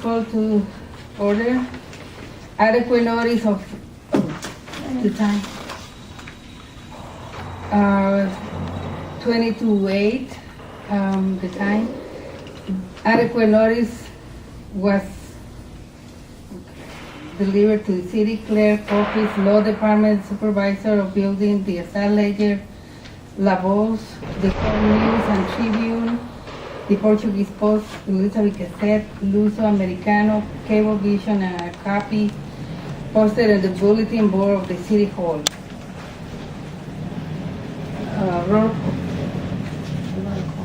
Call to order. Adequate notice of the time. 20 to 8, the time. Adequate notice was delivered to the city clerk office, law department, supervisor of building, the Star Ledger, La Voz, the Home News and Tribune, the Portuguese Post, Elizabeth Cassette, Luso Americano, Cable Vision, and a copy posted at the bulletin board of the City Hall.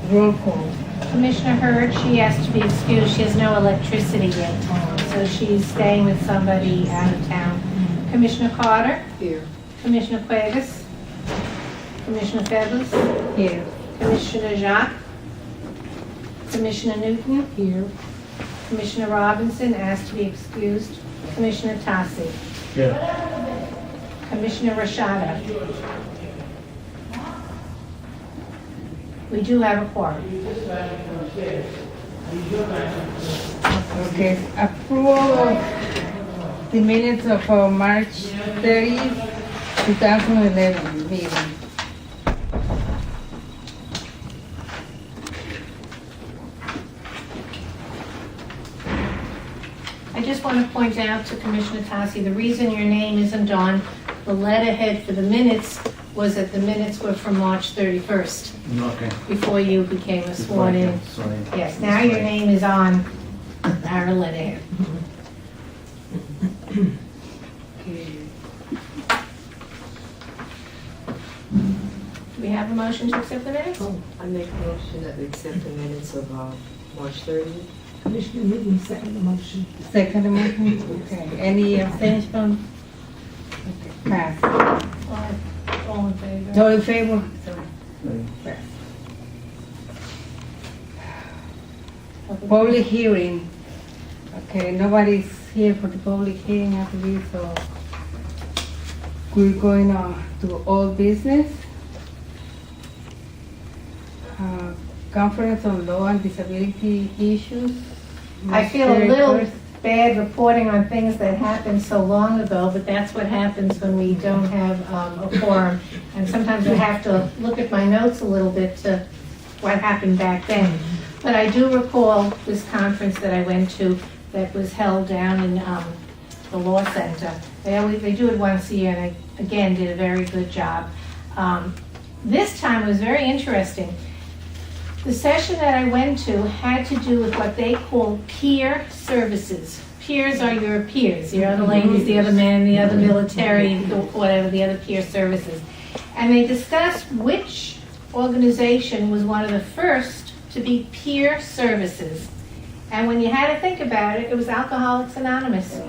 Roll call. Commissioner Hurd, she has to be excused. She has no electricity yet, so she's staying with somebody out of town. Commissioner Carter? Here. Commissioner Cuevas? Commissioner Febles? Here. Commissioner Jacques? Commissioner Newton? Here. Commissioner Robinson asked to be excused. Commissioner Tassi? Yeah. Commissioner Rashada? We do have a quorum. Okay, approval of the minutes of March 30, 2011 meeting. I just want to point out to Commissioner Tassi, the reason your name isn't on the letterhead for the minutes was that the minutes were from March 31st, Okay. before you became a sworn in. Sorry. Yes, now your name is on our letterhead. Do we have a motion to accept the minutes? I make a motion that we accept the minutes of March 30th. Commissioner Newton, second the motion. Second motion, okay. Any abstention? Okay, pass. All in favor? All in favor? Sorry. Pass. Public hearing. Okay, nobody's here for the public hearing, I believe, so we're going to all business. Conference on law and disability issues. I feel a little bad reporting on things that happened so long ago, but that's what happens when we don't have a quorum. And sometimes I have to look at my notes a little bit to what happened back then. But I do recall this conference that I went to that was held down in the law center. They do it once a year, and I, again, did a very good job. This time was very interesting. The session that I went to had to do with what they call peer services. Peers are your peers, the other ladies, the other men, the other military, whatever, the other peer services. And they discussed which organization was one of the first to be peer services. And when you had to think about it, it was Alcoholics Anonymous.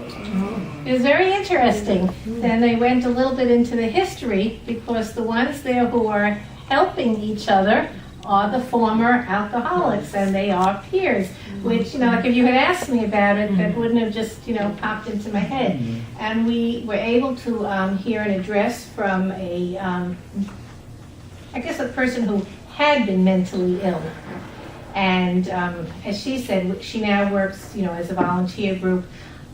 It was very interesting. Then they went a little bit into the history, because the ones there who are helping each other are the former alcoholics, and they are peers, which, like if you had asked me about it, that wouldn't have just, popped into my head. And we were able to hear an address from a person who had been mentally ill. And as she said, she now works, as a volunteer group,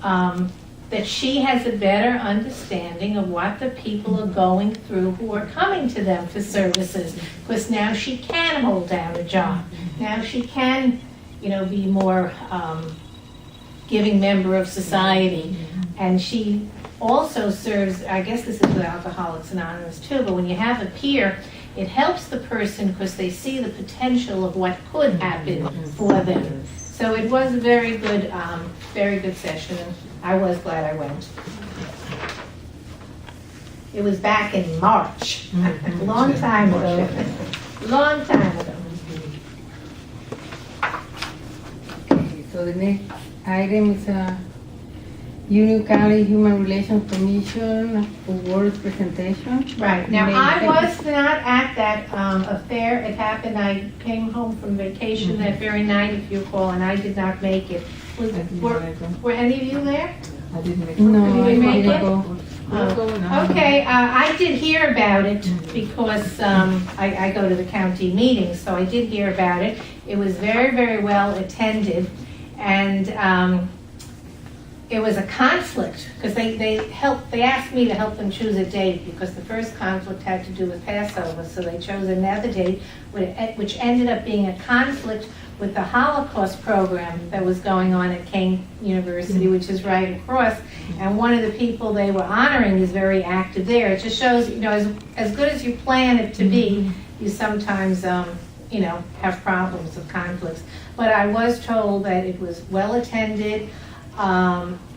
that she has a better understanding of what the people are going through who are coming to them for services. Because now she can hold down a job. Now she can, be more giving member of society. And she also serves, I guess this is with Alcoholics Anonymous too, but when you have a peer, it helps the person because they see the potential of what could happen for them. So it was a very good session. I was glad I went. It was back in March, a long time ago. Long time ago. Okay, so the next item is Union County Human Relations Commission awards presentation. Right. Now, I was not at that affair. It happened, I came home from vacation that very night, if you recall, and I did not make it. Were any of you there? I didn't make No, You I didn't make didn't it? go. Okay, I did hear about it because I go to the county meetings, so I did hear about it. It was very, very well attended, and it was a conflict, because they asked me to help them choose a date, because the first conflict had to do with Passover, so they chose another date, which ended up being a conflict with the Holocaust program that was going on at Kane University, which is right across, and one of the people they were honoring is very active there. It just shows, as good as you plan it to be, you sometimes, have problems with conflicts. But I was told that it was well attended.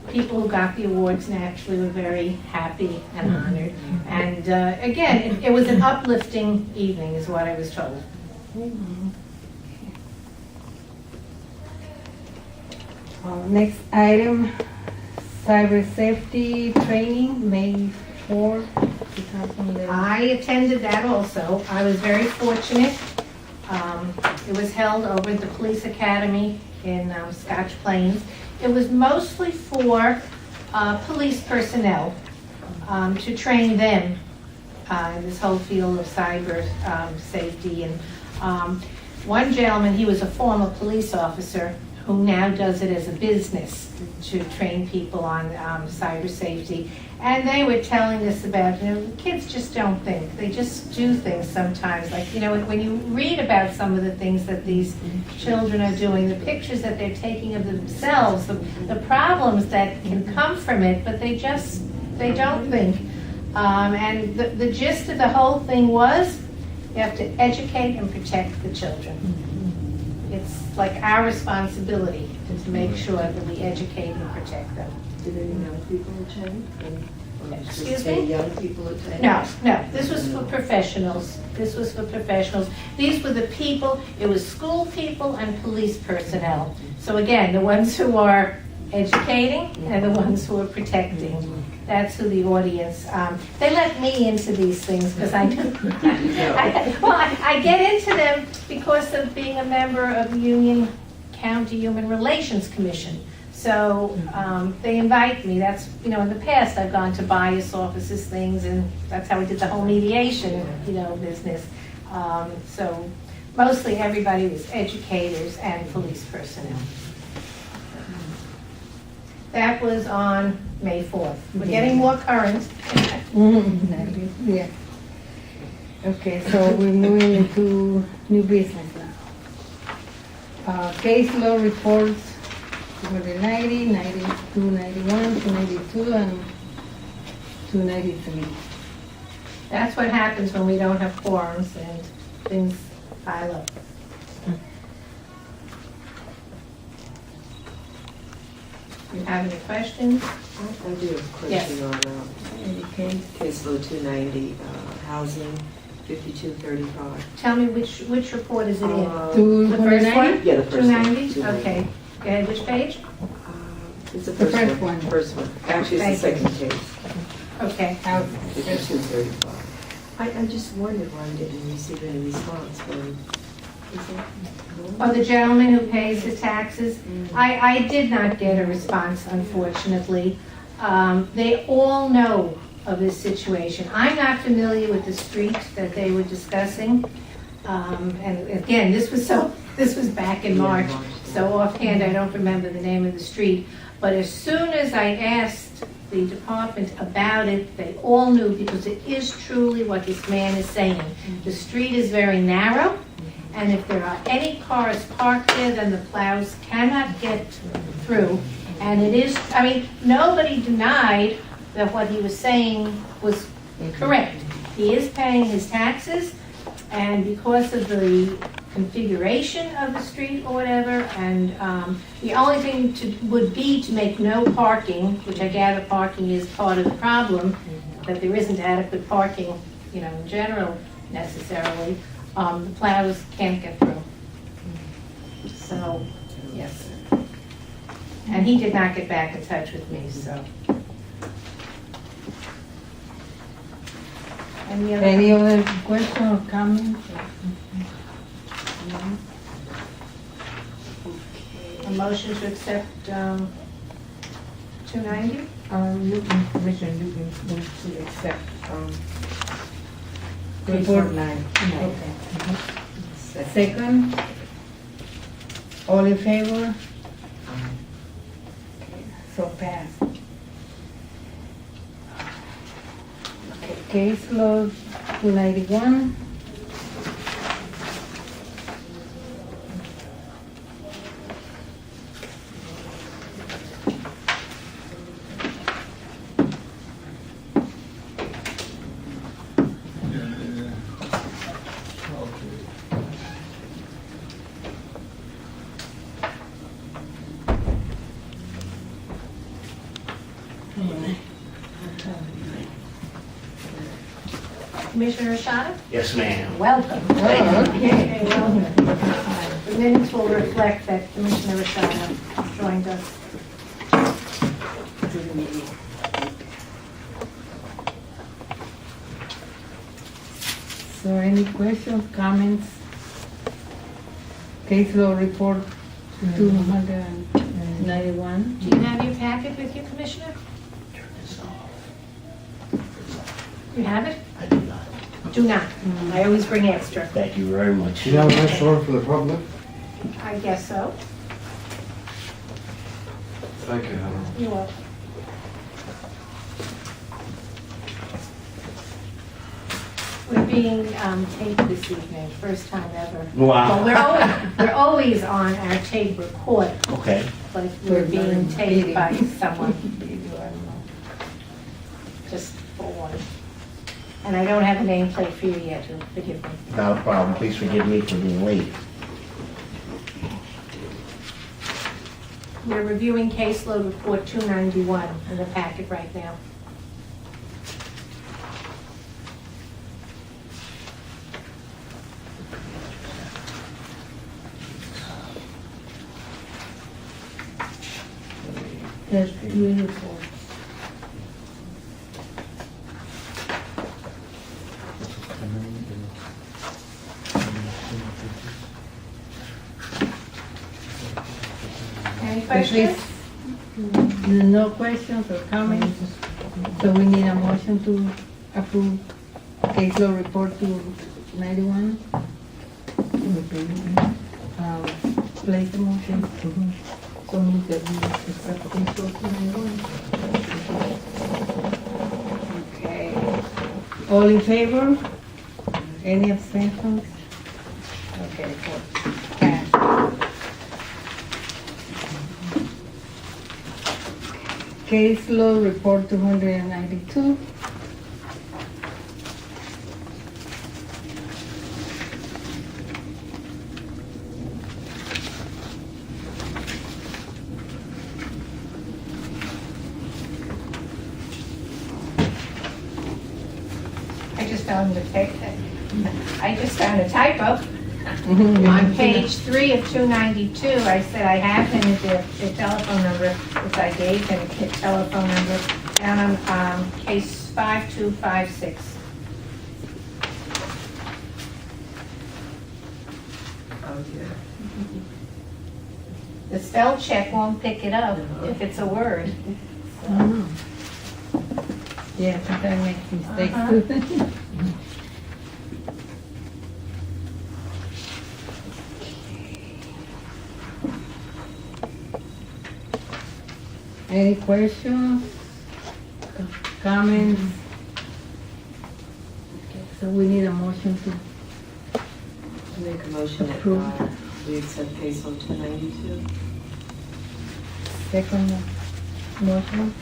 People who got the awards naturally were very happy and honored. And again, it was an uplifting evening is what I was told. Next item, cyber safety training, May 4, 2011. I attended that also. I was very fortunate. It was held over at the Police Academy in Scotch Plains. It was mostly for police personnel to train them in this whole field of cyber safety. And one gentleman, he was a former police officer who now does it as a business to train people on cyber safety. And they were telling us about, kids just don't think. They just do things sometimes. Like, when you read about some of the things that these children are doing, the pictures that they're taking of themselves, the problems that can come from it, but they don't think. And the gist of the whole thing was, you have to educate and protect the children. It's like our responsibility to make sure that we educate and protect them. Did any young people attend? Excuse Any me? young people attend? No, this was for professionals. These were the people, it was school people and police personnel. So again, the ones who are educating and the ones who are protecting. That's who the audience, they let me into these things because I get into them because of being a member of the Union County Human Relations Commission. So they invite me. That's, in the past I've gone to bias officers things, and that's how we did the whole mediation, business. So mostly everybody was educators and police personnel. That was on May 4th. We're getting more current. Yeah. Okay, so we're moving into new business now. Case law reports 290, 90, 291, 292, and 293. That's what happens when we don't have quorums and things pile up. You have any questions? I do have a Yes. question on case law 290, housing 5235. Tell me which report is it in? The first one? Yeah, the first one. 290? Okay. Go ahead, which page? It's the The first first one. one. First one. Actually, it's the second case. Okay. 5235. I just wondered why we didn't receive any response from, Oh, the gentleman who pays the taxes? I did not get a response, unfortunately. They all know of this situation. I'm not familiar with the street that they were discussing. And again, this was back in March, so offhand I don't remember the name of the street. But as soon as I asked the department about it, they all knew, because it is truly what this man is saying. The street is very narrow, and if there are any cars parked there, then the plows cannot get through. And it is, nobody denied that what he was saying was correct. He is paying his taxes, and because of the configuration of the street or whatever, and the only thing would be to make no parking, which I gather parking is part of the problem, that there isn't adequate parking, in general necessarily. The plows can't get through. So, yes. And he did not get back in touch with me, so. Any other question or comment? A motion to accept 290? Commissioner, you can move to accept, Report. 9. Okay. Second? All in favor? So passed. Okay, case law 291. Commissioner Rashada? Yes, ma'am. Welcome. Oh, okay. Okay, welcome. The minutes will reflect that Commissioner Rashada joined us. So any questions, comments? Case law report 291. Do you have your packet with you, Commissioner? Turn this off. You have it? I do not. Do not. I always bring extra. Thank you very much. Do you have an extra one for the public? I guess so. Thank you, Helen. You're welcome. We're being taped this evening, first time ever. Wow. Well, we're always on our tape record, Okay. but we're being taped by someone. Just for one. And I don't have a nameplate for you yet, so forgive me. Not a problem. Please forgive me for being late. We're reviewing caseload report 291 in the packet right now. There's three reports. Any questions? No questions or comments? So we need a motion to approve case law report 291. Place the motion. So move that we accept case law 291. Okay. All in favor? Any abstentions? Okay, passed. Case law report 292. I just found a typo. On page 3 of 292, I said I have him the telephone number, which I gave him a telephone number, and on case 5256. Oh, dear. The spell check won't pick it up if it's a word. Oh. Yeah, sometimes makes mistakes too. Any questions, comments? Okay, so we need a motion to Make a motion that approve. we accept case on 292. Second motion.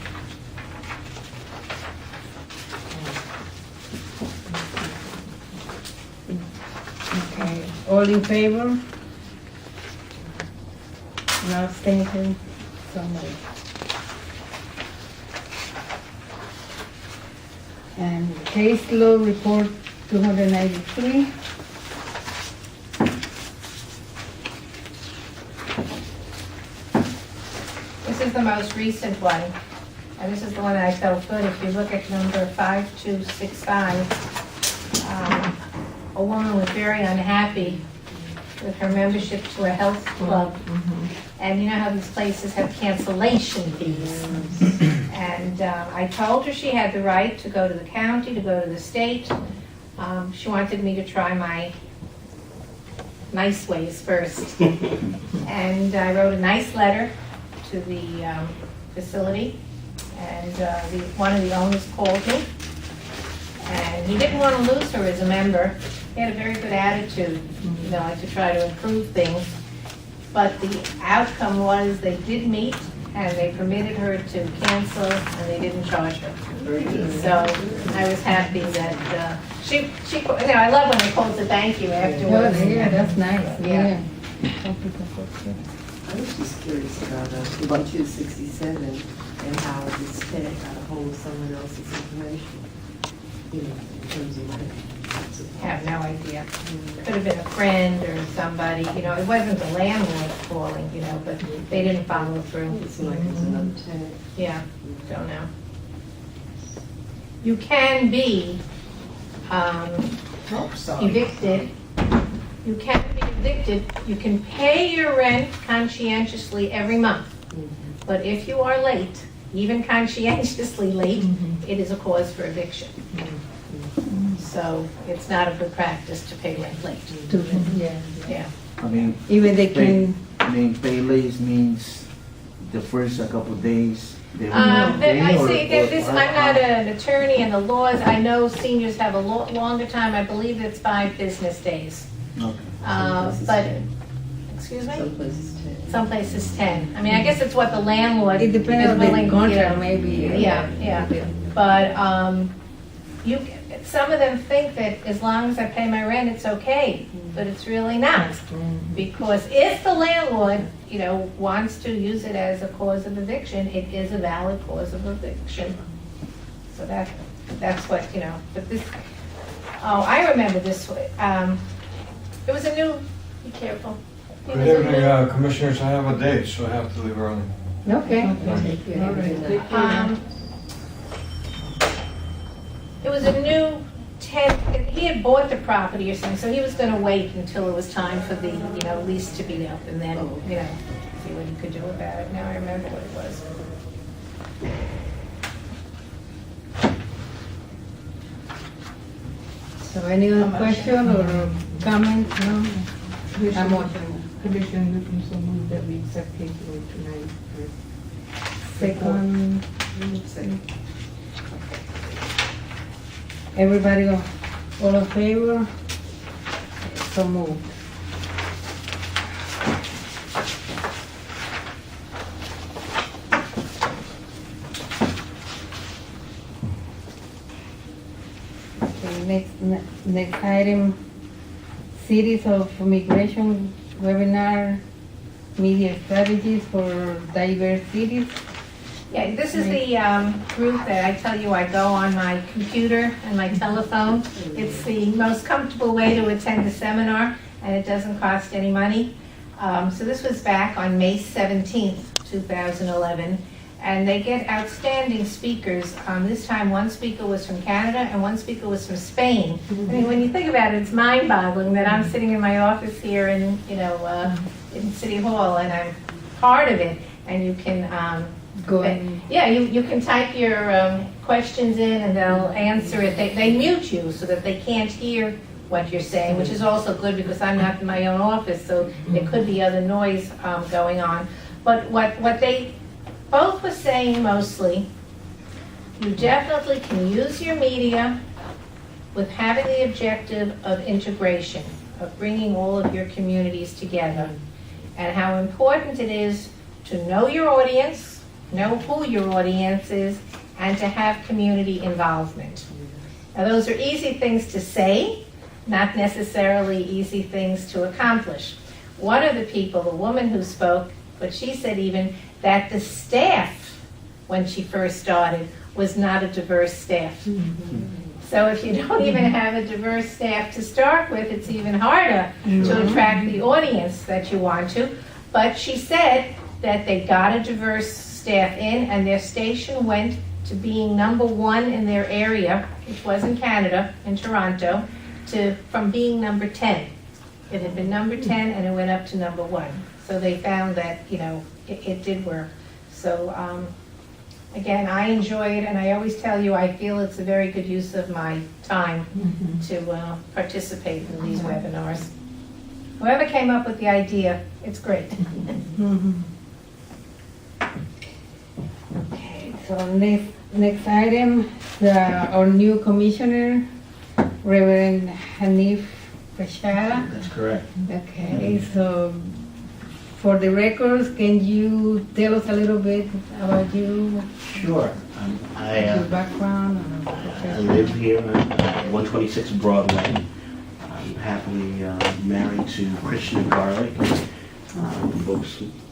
Okay, all in favor? No abstention? So moved. And case law report 293. This is the most recent one, and this is the one that I felt good. If you look at number 5265, a woman was very unhappy with her membership to a health club. And you know how these places have cancellation fees. And I told her she had the right to go to the county, to go to the state. She wanted me to try my nice ways first. And I wrote a nice letter to the facility, and one of the owners called me, and he didn't want to lose her as a member. He had a very good attitude, like to try to improve things. But the outcome was they did meet, and they permitted her to cancel, and they didn't charge her. So I was happy that she. I love when they call to thank you afterwards. Oh, yeah, that's nice, Yeah. I was just curious about 267 and how this tenant got a hold of someone else's information, in terms of I have no idea. Could have been a friend or somebody, it wasn't the landlord calling, but they didn't follow through. It's like it's another tenant. Yeah, don't know. You can be evicted. You can be evicted. You can pay your rent conscientiously every month. But if you are late, even conscientiously late, it is a cause for eviction. So it's not a good practice to pay rent late. Yeah. I mean, Even they can, pay late means the first couple of days. They will not I pay, or- see, or- I'm not an attorney, and the laws, I know seniors have a longer time. I believe it's 5 business days. Okay. But, excuse me? Some places 10. Some places 10. I mean, I guess it's what the landlord it is depends on willing, the contract, maybe. Yeah. But some of them think that as long as I pay my rent, it's okay, but it's really not. Because if the landlord, wants to use it as a cause of eviction, it is a valid cause of eviction. So that's what, but this, I remember this, it was a new, be careful. It was Good a new- evening, Commissioners. I have a date, so I have to leave early. Okay. All right. It was a new tenant, he had bought the property or something, so he was gonna wait until it was time for the, lease to be up, and then, see what he could do about it. Now I remember what it was. So any other question or comment? No? A motion. Commissioner Newton, so move that we accept case order tonight. Second. Everybody all in favor? So moved. Okay, next item, Series of Migration Webinar, Media Strategies for Diverse Cities. Yeah, this is the group that I tell you I go on my computer and my telephone. It's the most comfortable way to attend a seminar, and it doesn't cost any money. So this was back on May 17th, 2011, and they get outstanding speakers. This time one speaker was from Canada and one speaker was from Spain. I mean, when you think about it, it's mind-boggling that I'm sitting in my office here in, in City Hall, and I'm part of it, and you can Go ahead. yeah, you can type your questions in and they'll answer it. They mute you so that they can't hear what you're saying, which is also good because I'm not in my own office, so there could be other noise going on. But what they both were saying mostly, you definitely can use your media with having the objective of integration, of bringing all of your communities together, and how important it is to know your audience, know who your audience is, and to have community involvement. Now, those are easy things to say, not necessarily easy things to accomplish. One of the people, the woman who spoke, but she said even that the staff, when she first started, was not a diverse staff. So if you don't even have a diverse staff to start with, it's even harder to attract the audience that you want to. But she said that they got a diverse staff in, and their station went to being #1 in their area, which was in Canada, in Toronto, from being number 10. It had been number 10 and it went up to #1. So they found that, it did work. So again, I enjoy it, and I always tell you, I feel it's a very good use of my time to participate in these webinars. Whoever came up with the idea, it's great. So next item, our new commissioner, Reverend Hanif Bashara. That's correct. Okay, so for the records, can you tell us a little bit about you, Sure. your background? and I profession? live here at 126 Broadway. I'm happily married to Krishna Garlic.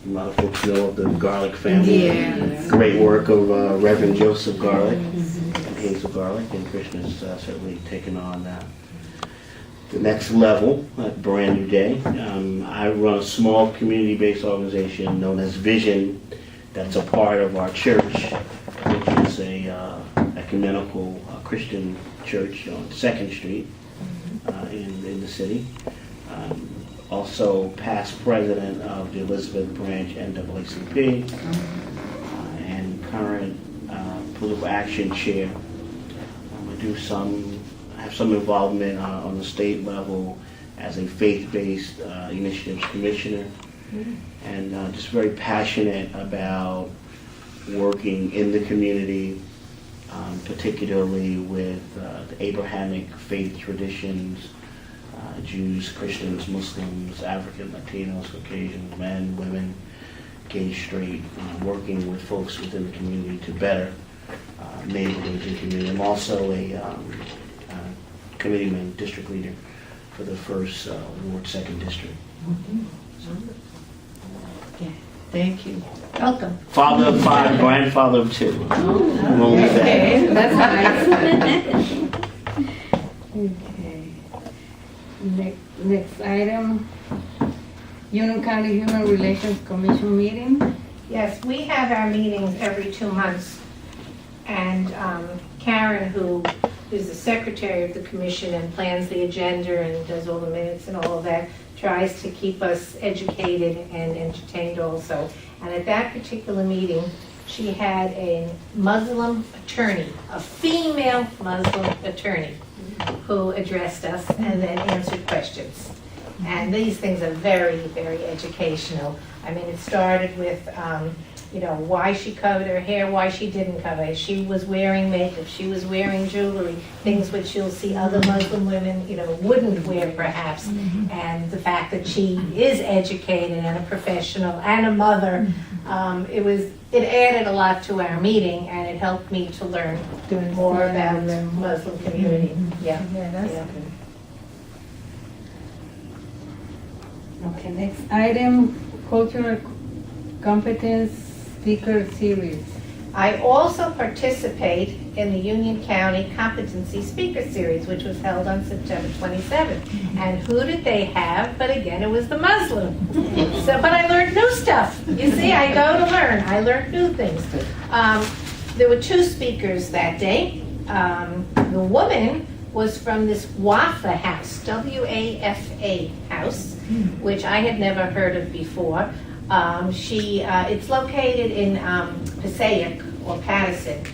A lot of folks know of the Garlic family. Yes. Great work of Reverend Joseph Garlic and Hazel Garlic, and Krishna's certainly taken on the next level, a brand new day. I run a small community-based organization known as Vision that's a part of our church, which is a ecumenical Christian church on 2nd Street in the city. Also past president of the Elizabeth Branch NAACP and current political action chair. I have some involvement on the state level as a faith-based initiatives commissioner, and just very passionate about working in the community, particularly with the Abrahamic faith traditions, Jews, Christians, Muslims, African, Latinos, Caucasians, men, women, gay, straight, working with folks within the community to better neighborhoods and community. I'm also a committeeman, district leader for the 1st Ward 2nd District. Thank you. Welcome. Father of 5, grandfather of 2. Won't leave that. Okay, that's nice. Okay. Next item, Union County Human Relations Commission meeting. Yes, we have our meetings every 2 months. And Karen, who is the secretary of the commission and plans the agenda and does all the minutes and all of that, tries to keep us educated and entertained also. And at that particular meeting, she had a Muslim attorney, a female Muslim attorney, who addressed us and then answered questions. And these things are very, very educational. I mean, it started with, why she covered her hair, why she didn't cover it. She was wearing makeup, she was wearing jewelry, things which you'll see other Muslim women, wouldn't wear perhaps. And the fact that she is educated and a professional and a mother, it added a lot to our meeting, and it helped me to learn more about the Muslim community. Yeah. Yeah, that's Yeah. good. Okay, next item, cultural competence speaker series. I also participate in the Union County Competency Speaker Series, which was held on September 27th. And who did they have? But again, it was the Muslim. But I learned new stuff. You see, I go to learn. I learned new things. There were 2 speakers that day. The woman was from this WAFA house, W-A-F-A house, which I had never heard of before. It's located in Passaic or Patterson.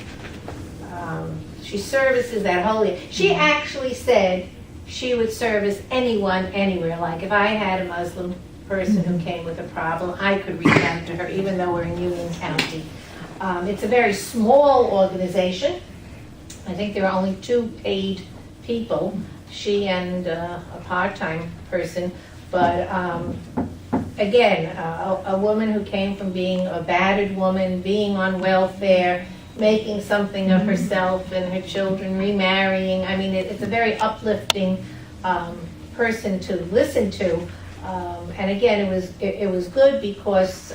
She services at Holy. She actually said she would service anyone, anywhere. Like if I had a Muslim person who came with a problem, I could reach out to her, even though we're in Union County. It's a very small organization. I think there are only 2 paid people, she and a part-time person. But again, a woman who came from being a battered woman, being on welfare, making something of herself and her children, remarrying. I mean, it's a very uplifting person to listen to. And again, it was good because,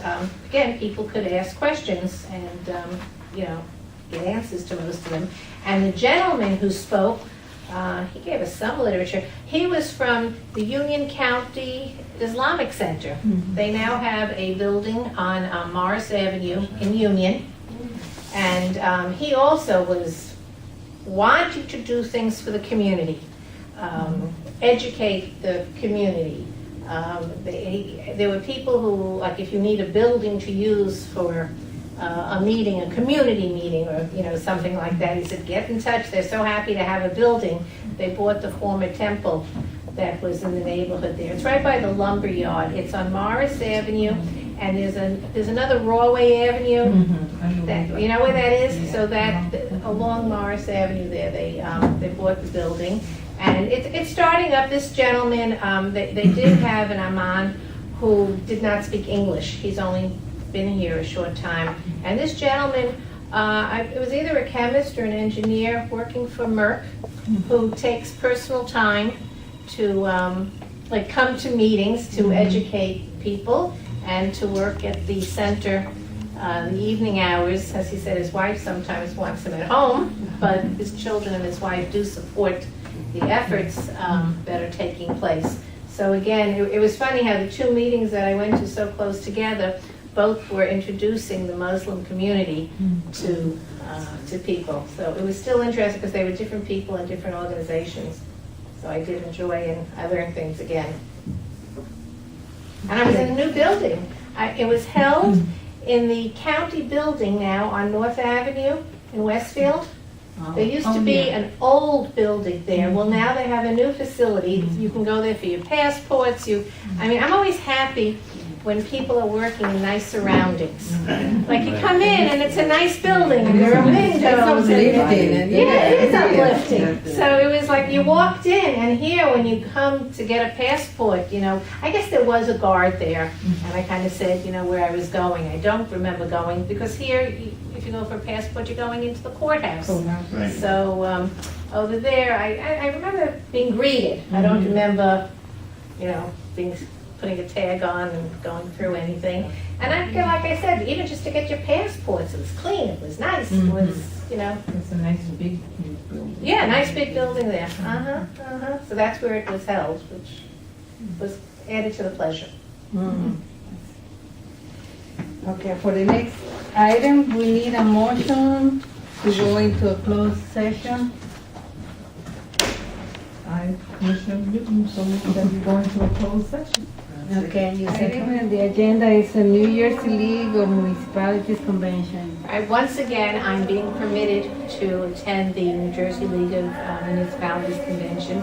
again, people could ask questions and, get answers to most of them. And the gentleman who spoke, he gave us some literature. He was from the Union County Islamic Center. They now have a building on Morris Avenue in Union. And he also was wanting to do things for the community, educate the community. There were people who, like if you need a building to use for a meeting, a community meeting, or something like that, he said, get in touch. They're so happy to have a building. They bought the former temple that was in the neighborhood there. It's right by the lumber yard. It's on Morris Avenue, and there's another Rawway Avenue. You know where that is? So that, along Morris Avenue there, they bought the building. And it's starting up. This gentleman, they did have an Amman who did not speak English. He's only been here a short time. And this gentleman, it was either a chemist or an engineer working for Merck, who takes personal time to come to meetings to educate people and to work at the center the evening hours. As he said, his wife sometimes wants him at home, but his children and his wife do support the efforts that are taking place. So again, it was funny how the two meetings that I went to so close together, both were introducing the Muslim community to people. So it was still interesting because they were different people and different organizations. So I did enjoy, and I learned things again. And I was in a new building. It was held in the county building now on North Avenue in Westfield. There used to be an old building there. Well, now they have a new facility. You can go there for your passports. I'm always happy when people are working in nice surroundings. Like you come in and it's a nice building and there are windows. Yeah, it is uplifting. So it was like you walked in, and here when you come to get a passport, I guess there was a guard there, and I kind of said, where I was going. I don't remember going, because here, if you go for a passport, you're going into the courthouse. Right. So over there, I remember being greeted. I don't remember, putting a tag on and going through anything. And like I said, even just to get your passports, it was clean, it was nice, it was, It's a nice big building. Yeah, nice big building there. So that's where it was held, which was added to the pleasure. Okay, for the next item, we need a motion to go into a closed session. Commissioner Newton, so that we go into a closed session. Okay, you second. The agenda is a New Jersey League of Municipalities Convention. All right, once again, I'm being permitted to attend the New Jersey League of Municipalities Convention.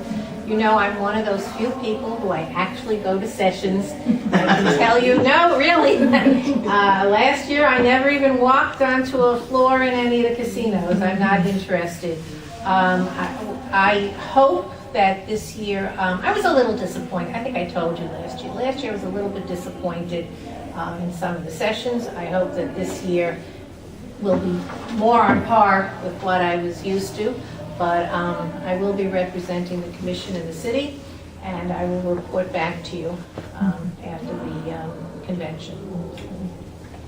I'm one of those few people who I actually go to sessions. I can tell you, no, really. Last year, I never even walked onto a floor in any of the casinos. I'm not interested. I hope that this year, I was a little disappointed. I think I told you last year. Last year I was a little bit disappointed in some of the sessions. I hope that this year will be more on par with what I was used to. But I will be representing the commission in the city, and I will report back to you after the convention.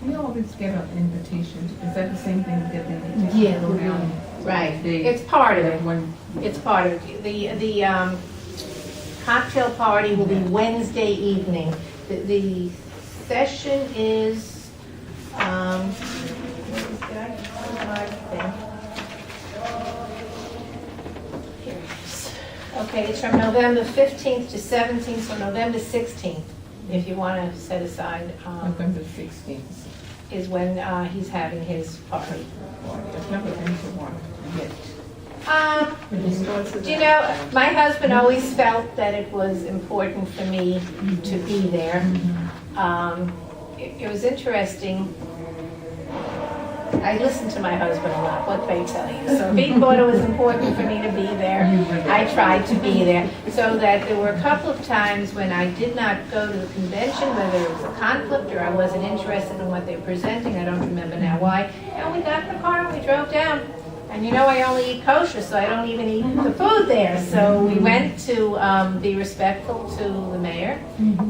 We always get an invitation. Is that the same thing we get the invitation? Yeah, to go down? Right. They- It's part of it. When- It's part of it. The cocktail party will be Wednesday evening. The session is, what is that? Here it is. Okay, it's from November 15th to 17th, so November 16th, if you want to set aside, November 16th. is when he's having his party. I've never been to one yet. My husband always felt that it was important for me to be there. It was interesting. I listened to my husband a lot, what they tell you. So if he thought it was important for me to be there, I tried to be there. So that there were a couple of times when I did not go to the convention, whether it was a conflict or I wasn't interested in what they were presenting. I don't remember now why. And we got in the car and we drove down. And I only eat kosher, so I don't even eat the food there. So we went to be respectful to the mayor,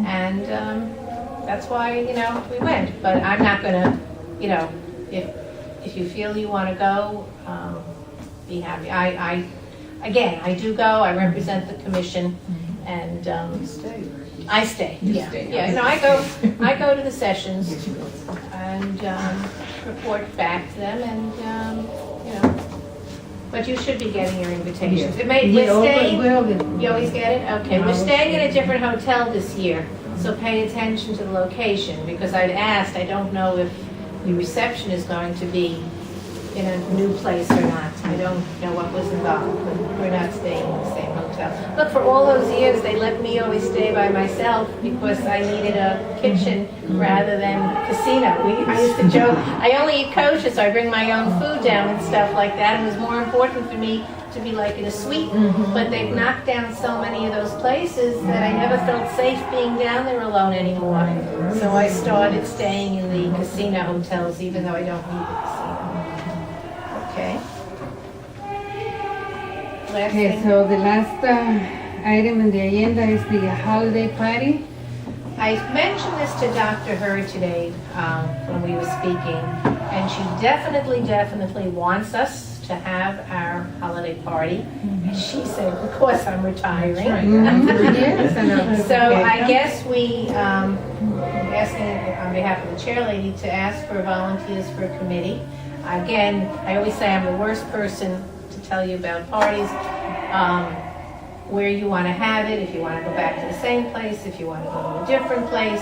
and that's why, we went. But I'm not gonna, if you feel you want to go, be happy. I do go. I represent the commission, and I stay. You Yeah, stay. yeah. No, I go to the sessions and report back to them, and But you should be getting your invitations. We're staying. You always get it? Okay, we're staying in a different hotel this year, so pay attention to the location, because I'd asked, I don't know if the reception is going to be in a new place or not. I don't know what was involved, but we're not staying in the same hotel. hotel. Look, for all those years, they let me always stay by myself because I needed a kitchen rather than casino. I used to joke, I only eat kosher, so I bring my own food down and stuff like that. It was more important for me to be like in a suite, but they've knocked down so many of those places that I never felt safe being down there alone anymore. So I started staying in the casino hotels, even though I don't need the casino. Okay. Last Okay, thing. so the last item in the agenda is the holiday party. I mentioned this to Dr. Hurd today when we were speaking, and she definitely wants us to have our holiday party. She said, of course, I'm retiring. Yes, I know. So I guess we, asking on behalf of the chair lady to ask for volunteers for a committee. Again, I always say I'm the worst person to tell you about parties. Where you want to have it, if you want to go back to the same place, if you want to go to a different place.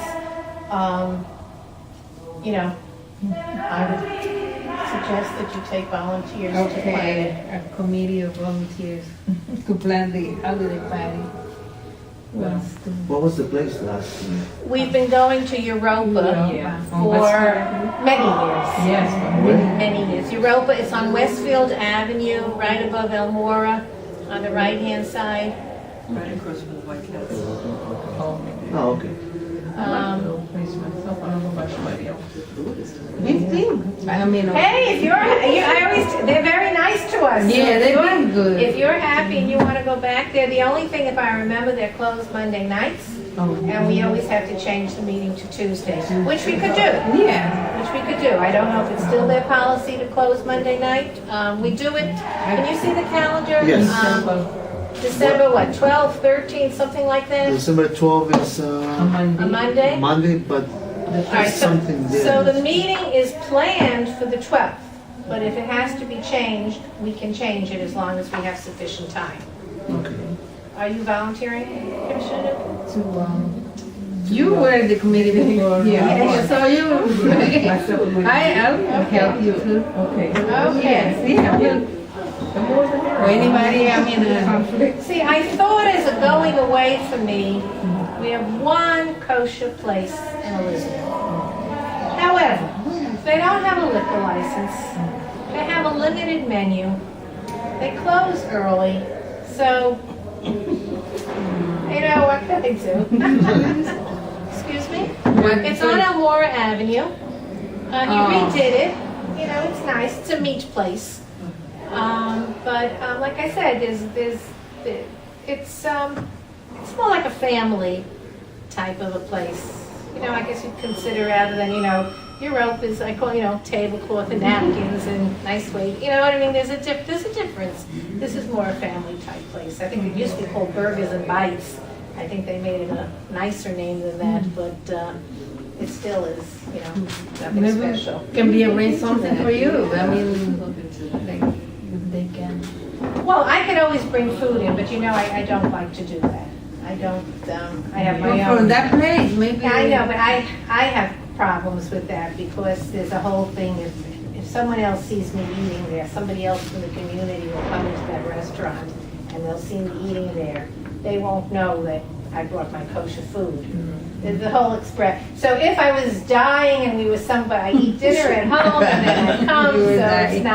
You know, I would suggest that you take volunteers to plan Okay, it. a committee of volunteers to plan the holiday party. What was the place last year? We've been going to Europa Yeah. for many years. Yes. Many years. Europa is on Westfield Avenue, right above Elmora, on the right-hand side. Right across from the White House. Oh, okay. Place myself, I don't know about somebody else. 15. I mean, Hey, if they're very nice to us. So yeah, if they've you're- been good. If you're happy and you want to go back there, the only thing, if I remember, they're closed Monday nights, and we always have to change the meeting to Tuesday, which we could do. Yeah. Which we could do. I don't know if it's still their policy to close Monday night. We do it, can you see the calendar? Yes. December, what, 12th, 13th, something like that? December 12 is A Monday? Monday, but All right, there's so- something there. So the meeting is planned for the 12th, but if it has to be changed, we can change it as long as we have sufficient time. Okay. Are you volunteering, Commissioner? You were the committee before. Yeah. So you, Myself and my- I'll help you too. Okay. Okay. Yes, yeah, well, The more the merrier. or anybody, I mean, See, I thought as a going away for me, we have one kosher place in Elizabeth. However, they don't have a liquor license. They have a limited menu. They close early, so, you know, what can I do? Excuse me? It's on Elmora Avenue. He redid it. You know, it's nice. It's a meat place. But like I said, it's more like a family type of a place. You know, I guess you'd consider rather than, you know, Europe is, I call, you know, tablecloth and napkins and nice way. You know what I mean? There's a difference. This is more a family type place. I think it used to be called Burgers and Bites. I think they made it a nicer name than that, but it still is, you know, nothing maybe special. can be arranged something for you. I mean, Look into that. like, if they can. Well, I could always bring food in, but you know, I don't like to do that. I don't, I have my Well, from own. that place, maybe. I know, but I have problems with that because there's a whole thing, if someone else sees me eating there, somebody else from the community will come into that restaurant and they'll see me eating there. They won't know that I brought my kosher food. The whole express. So if I was dying and we were somebody, I eat dinner at home and then I come, You so were it's dying.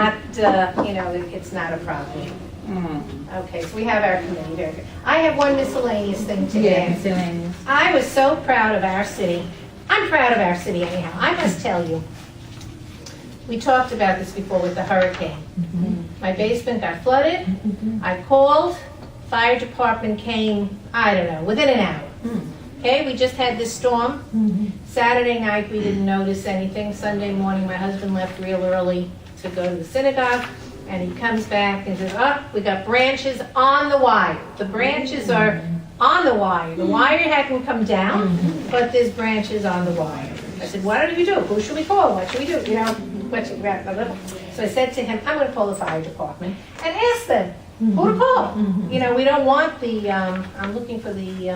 not, you know, it's not a problem. Mm. Okay, so we have our committee. Very good. I have one miscellaneous thing Yeah, today. miscellaneous. I was so proud of our city. I'm proud of our city anyhow. I must tell you, we talked about this before with the hurricane. My basement got flooded. I called. Fire department came, I don't know, within an hour. Okay, we just had this storm. Saturday night, we didn't notice anything. Sunday morning, my husband left real early to go to the synagogue. And he comes back and says, oh, we got branches on the wire. The branches are on the wire. The wire hadn't come down, but there's branches on the wire. I said, what do we do? Who should we call? What should we do? You know, what should, blah, blah, blah. So I said to him, I'm going to call the fire department and ask them who to call. You know, we don't want the, I'm looking for the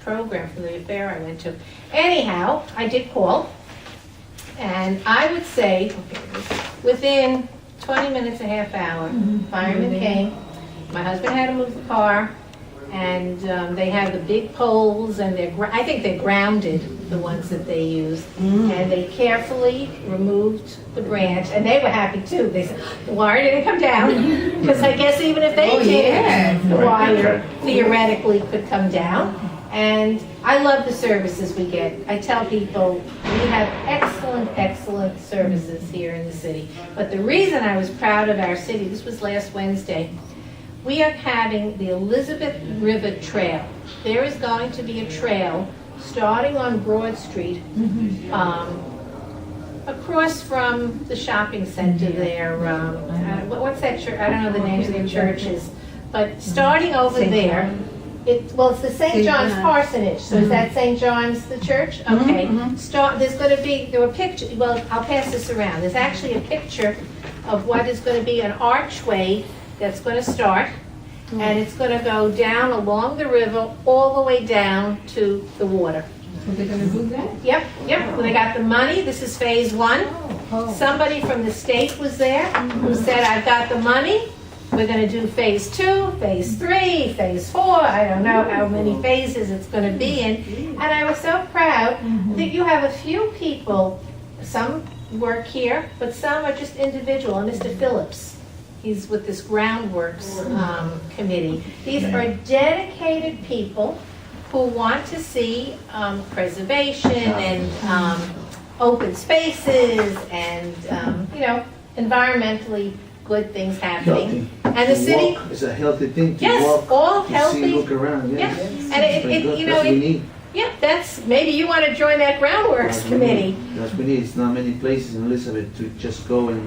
program for the affair I went to. Anyhow, I did call. And I would say, okay, within 20 minutes, a half hour, firemen came. My husband had to move the car, and they have the big poles, and I think they're grounded, the ones that they used. And they carefully removed the branch, and they were happy too. They said, the wire didn't come down, because I guess even if they did, the wire theoretically could come down. And I love the services we get. I tell people we have excellent, excellent services here in the city. But the reason I was proud of our city, this was last Wednesday, we are having the Elizabeth River Trail. There is going to be a trail starting on Broad Street, across from the shopping center there. What's that church? I don't know the names of the churches. But starting over there, it's the St. John's Parsonage. So is that St. John's the church? Okay. There's going to be, there were pictures, well, I'll pass this around. There's actually a picture of what is going to be an archway that's going to start, and it's going to go down along the river all the way down to the water. So they're gonna do that? Yep. Well, they got the money. This is phase 1. Somebody from the state was there who said, I've got the money. We're going to do phase 2, phase 3, phase 4. I don't know how many phases it's going to be in. And I was so proud that you have a few people, some work here, but some are just individual. And Mr. Phillips, he's with this groundworks committee. These are dedicated people who want to see preservation and open spaces and, environmentally good things happening. And the city, It's a healthy thing to yes, walk, all to healthy. see, look around. Yeah, Yes. and That's what we need. that's, maybe you want to join that groundworks committee. That's what we need. It's not many places in Elizabeth to just go and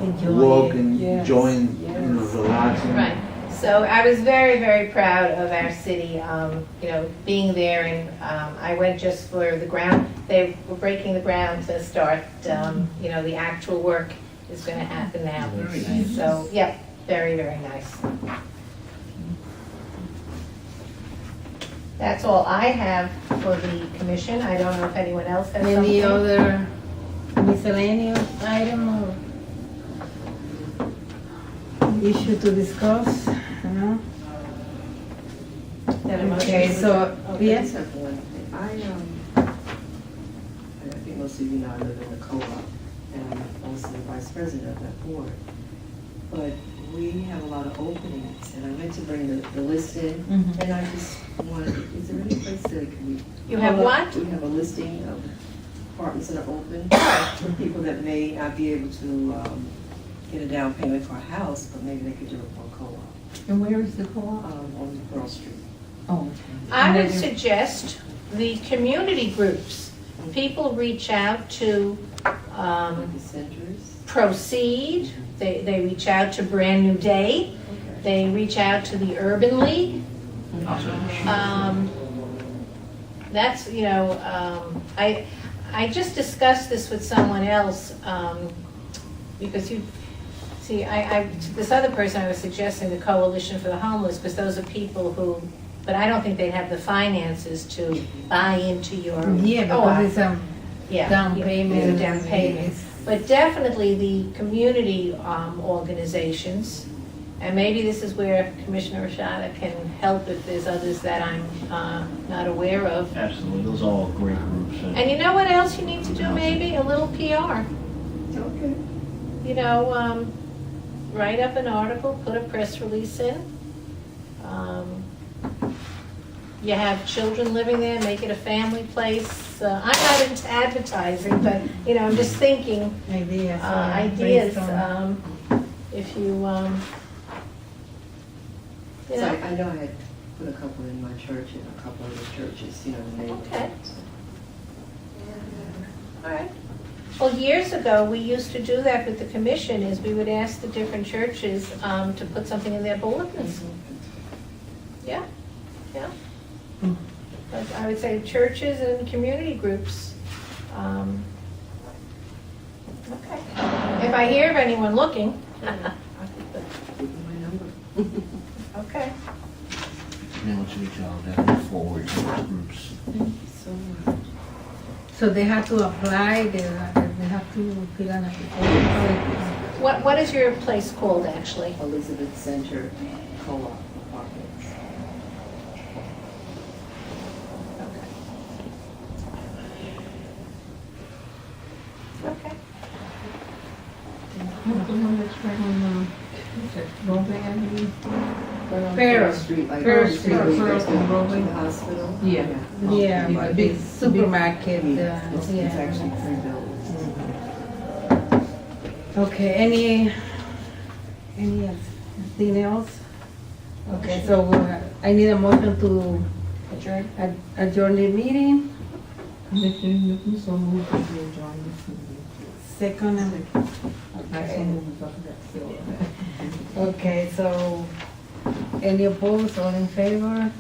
Enjoy walk it. and Yes. join, Yes. relaxing. Right. So I was very, very proud of our city, being there, and I went just for the ground. They were breaking the ground to start, the actual work is going to happen now. Very nice. So, very, very nice. That's all I have for the commission. I don't know if anyone else has something. Any other miscellaneous item or issue to discuss? No? Okay, so, I just yes? have one thing. I think most of you know I live in the co-op, and I'm also the vice president of that board. But we have a lot of openings, and I meant to bring the list in, and I just wanted, is there any place that we? You have what? We have a listing of apartments that are open for people that may not be able to get a down payment for a house, but maybe they could do it for a co-op And where is the co-op? on Pearl Street. Oh. I would suggest the community groups. People reach out to Like the centers. Proceed, they reach out to Brand New Day, they reach out to the Urban League. That's, I just discussed this with someone else, because this other person I was suggesting, the Coalition for the Homeless, because those are people who, but I don't think they'd have the finances to buy into your Yeah, co-op. because it's down payment. Down payment. But definitely the community organizations, and maybe this is where Commissioner Rashada can help if there's others that I'm not aware of. Absolutely, those are all great groups. And you know what else you need to do maybe? A little PR. Okay. Write up an article, put a press release in. You have children living there, make it a family place. I'm not into advertising, but, I'm just thinking Ideas. ideas. brainstorm. If you, So I know I had put a couple in my church and a couple other churches, the name. Okay. All right. Well, years ago, we used to do that with the commission, is we would ask the different churches to put something in their bulletins. Yeah. But I would say churches and community groups. Okay. If I hear of anyone looking. Give me my number. Okay. Email to each other, definitely forward to those groups. Thank you so much. So they have to apply, the have to fill an application. What is your place called, actually? Elizabeth Center Co-op Apartments. Okay. What's the one that's right on, Broadway Avenue? Pearl. Street, like Pearl Street, Street. where you Pearl guys go to Broadway. the hospital. Yeah. Yeah, Yeah, a big- big supermarket. It's Yeah. actually 3 buildings. Okay, anything else? Okay, so I need a motion to adjourn the meeting. Commissioner Newton, so moved to adjourn this meeting. Second, I so moved up that still. okay, so any opposed, all in favor?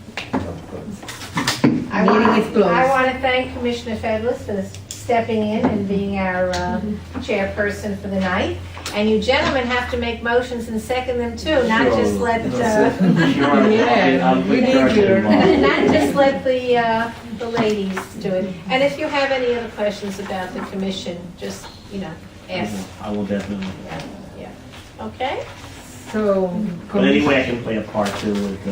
I Meeting want- is closed. I want to thank Commissioner Federlis for stepping in and being our chairperson for the night. And you gentlemen have to make motions and second them too, not just let, Yeah, we need your- not just let the ladies do it. And if you have any other questions about the commission, just, ask. I will definitely. Yeah. Okay? So. But anyway, I can play a part too with,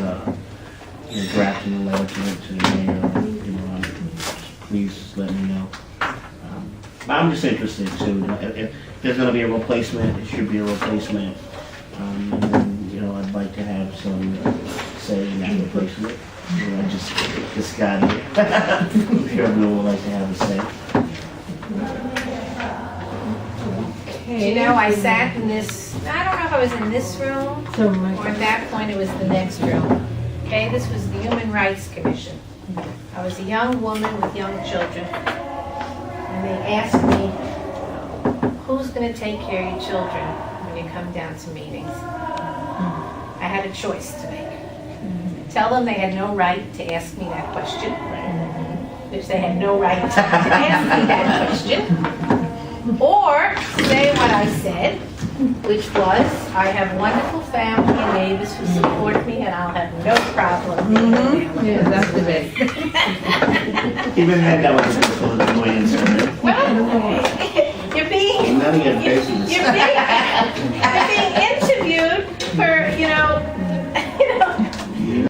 drafting the letter to the mayor, please let me know. But I'm just interested too, if there's gonna be a replacement, it should be a replacement. And then, I'd like to have some say in that replacement. Just got here. I'm sure everyone would like to have a say. I sat in this, I don't know if I was in this room, So or at that point it was the next room. Okay, this was the Human Rights Commission. I was a young woman with young children. And they asked me, who's going to take care of your children when you come down to meetings? I had a choice to make. Tell them they had no right to ask me that question, which they had no right to ask me that question. Or say what I said, which was, I have wonderful family and neighbors who support me and I'll have no problem. Yeah, that's the best. Even then, that was a little annoyance. Well, you're being None of your business. You're being